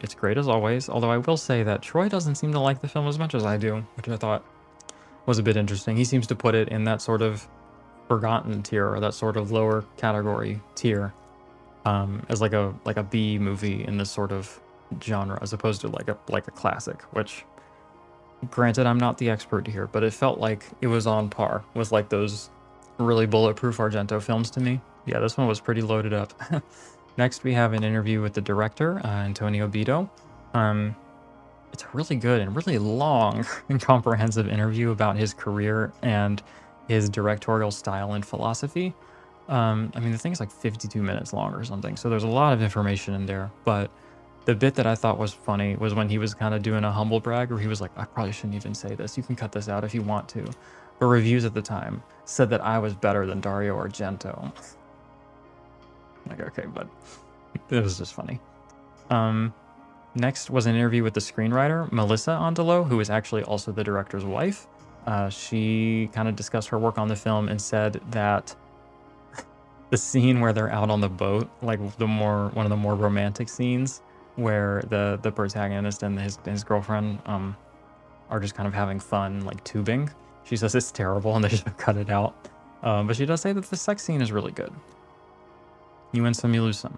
It's great as always, although I will say that Troy doesn't seem to like the film as much as I do, which I thought was a bit interesting. He seems to put it in that sort of forgotten tier, or that sort of lower category tier, as like a B movie in this sort of genre, as opposed to like a classic, which, granted, I'm not the expert here, but it felt like it was on par with like those really bulletproof Argento films to me. Yeah, this one was pretty loaded up. Next, we have an interview with the director, Antonio Bito. It's a really good and really long and comprehensive interview about his career and his directorial style and philosophy. I mean, the thing's like 52 minutes long or something, so there's a lot of information in there, but the bit that I thought was funny was when he was kind of doing a humble brag, where he was like, I probably shouldn't even say this. You can cut this out if you want to. But reviews at the time said that I was better than Dario Argento. Like, okay, but it was just funny. Next was an interview with the screenwriter, Melissa Ondelo, who is actually also the director's wife. She kind of discussed her work on the film and said that the scene where they're out on the boat, like one of the more romantic scenes, where the protagonist and his girlfriend are just kind of having fun, like tubing. She says it's terrible and they should have cut it out. But she does say that the sex scene is really good. You win some, you lose some.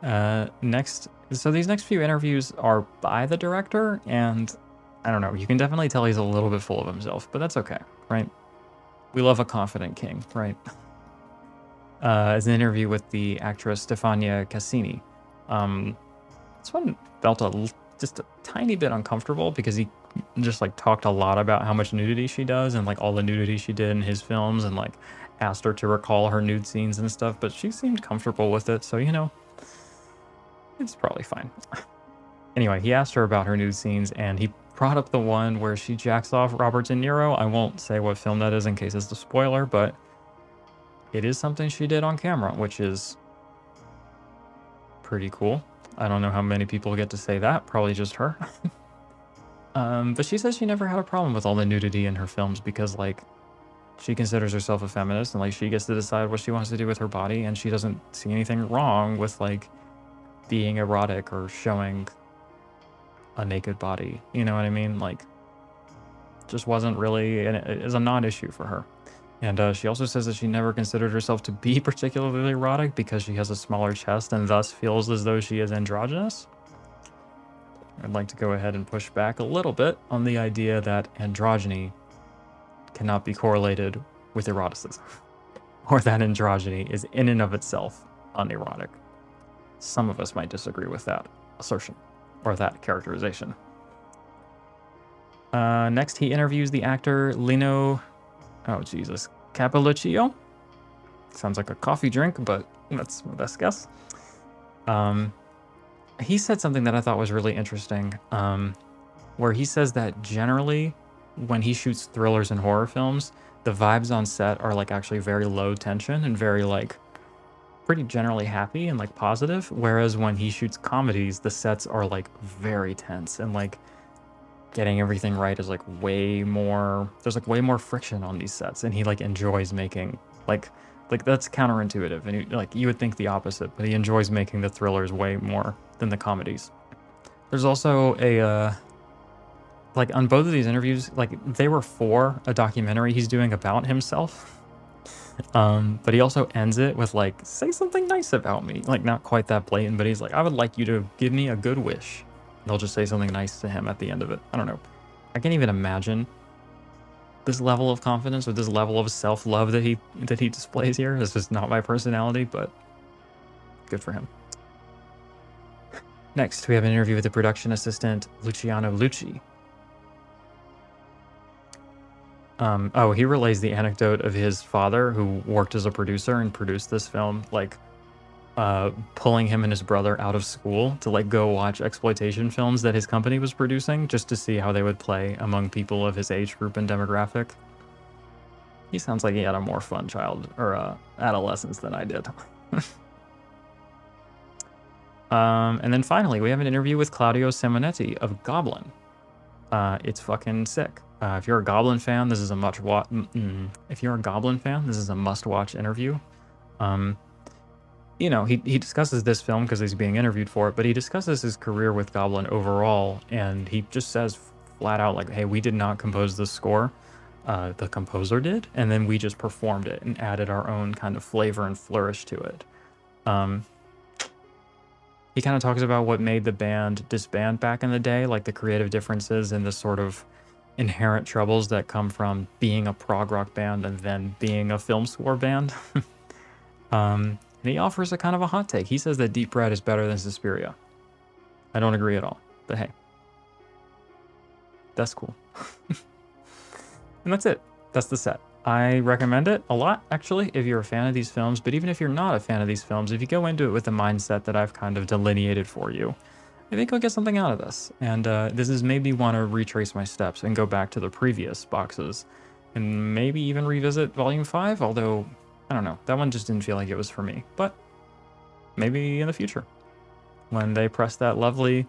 So these next few interviews are by the director, and I don't know, you can definitely tell he's a little bit full of himself, but that's okay, right? We love a confident king, right? As an interview with the actress Stefania Cassini. This one felt just a tiny bit uncomfortable because he just like talked a lot about how much nudity she does and like all the nudity she did in his films, and like asked her to recall her nude scenes and stuff, but she seemed comfortable with it, so you know, it's probably fine. Anyway, he asked her about her nude scenes, and he brought up the one where she jacks off Robert De Niro. I won't say what film that is in case it's a spoiler, but it is something she did on camera, which is pretty cool. I don't know how many people get to say that, probably just her. But she says she never had a problem with all the nudity in her films because, like, she considers herself a feminist and, like, she gets to decide what she wants to do with her body, and she doesn't see anything wrong with, like, being erotic or showing a naked body. You know what I mean? Like, just wasn't really, it's a non-issue for her. And she also says that she never considered herself to be particularly erotic because she has a smaller chest and thus feels as though she is androgynous. I'd like to go ahead and push back a little bit on the idea that androgyny cannot be correlated with eroticism, or that androgyny is in and of itself unerotic. Some of us might disagree with that assertion, or that characterization. Next, he interviews the actor Lino... Oh, Jesus. Capelluccio? Sounds like a coffee drink, but that's my best guess. He said something that I thought was really interesting, where he says that generally, when he shoots thrillers and horror films, the vibes on set are, like, actually very low tension and very, like, pretty generally happy and, like, positive, whereas when he shoots comedies, the sets are, like, very tense, and, like, getting everything right is like way more, there's like way more friction on these sets, and he like enjoys making like that's counterintuitive, and you would think the opposite, but he enjoys making the thrillers way more than the comedies. There's also a like on both of these interviews, like they were for a documentary he's doing about himself, but he also ends it with like, say something nice about me, like not quite that blatant, but he's like, I would like you to give me a good wish. They'll just say something nice to him at the end of it. I don't know. I can't even imagine this level of confidence or this level of self-love that he displays here. This is not my personality, but good for him. Next, we have an interview with the production assistant, Luciano Lucci. He relays the anecdote of his father, who worked as a producer and produced this film, like, pulling him and his brother out of school to like go watch exploitation films that his company was producing just to see how they would play among people of his age group and demographic. He sounds like he had a more fun child or adolescence than I did. And then finally, we have an interview with Claudio Simonetti of Goblin. It's fucking sick. If you're a Goblin fan, this is a if you're a Goblin fan, this is a must-watch interview. You know, he discusses this film because he's being interviewed for it, but he discusses his career with Goblin overall, and he just says flat out, like, hey, we did not compose this score. The composer did, and then we just performed it and added our own kind of flavor and flourish to it. He kind of talks about what made the band disband back in the day, like the creative differences and the sort of inherent troubles that come from being a prog rock band and then being a film score band. And he offers a kind of a hot take. He says that Deep Red is better than Suspiria. I don't agree at all, but hey, that's cool. And that's it. That's the set. I recommend it a lot, actually, if you're a fan of these films. But even if you're not a fan of these films, if you go into it with the mindset that I've kind of delineated for you, I think I'll get something out of this. And this has made me want to retrace my steps and go back to the previous boxes and maybe even revisit Volume 5, although, I don't know, that one just didn't feel like it was for me. But maybe in the future, when they press that lovely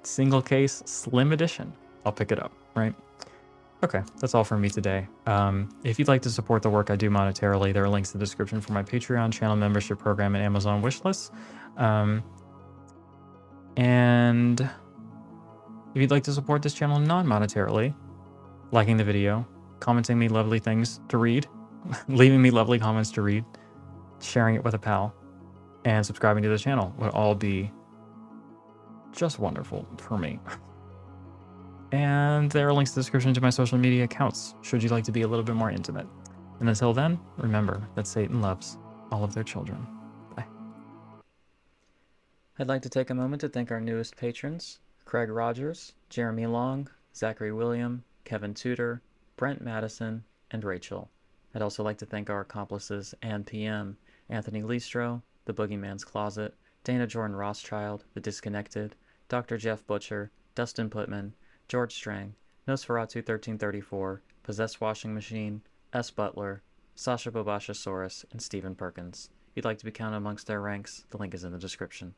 single case slim edition, I'll pick it up, right? Okay, that's all from me today. If you'd like to support the work I do monetarily, there are links in the description for my Patreon, channel membership program, and Amazon wishlist. And if you'd like to support this channel non-monetarily, liking the video, commenting me lovely things to read, leaving me lovely comments to read, sharing it with a pal, and subscribing to the channel would all be just wonderful for me. And there are links in the description to my social media accounts, should you like to be a little bit more intimate. And until then, remember that Satan loves all of their children. Bye. I'd like to take a moment to thank our newest patrons, Craig Rogers, Jeremy Long, Zachary William, Kevin Tudor, Brent Madison, and Rachel. I'd also like to thank our accomplices Ann PM, Anthony Listro, The Boogeyman's Closet, Dana Jordan Rothschild, The Disconnected, Dr. Jeff Butcher, Dustin Putman, George Strang, Nosferatu 1334, Possessed Washing Machine, S. Butler, Sasha Bobashasaurus, and Stephen Perkins. If you'd like to be counted amongst their ranks, the link is in the description.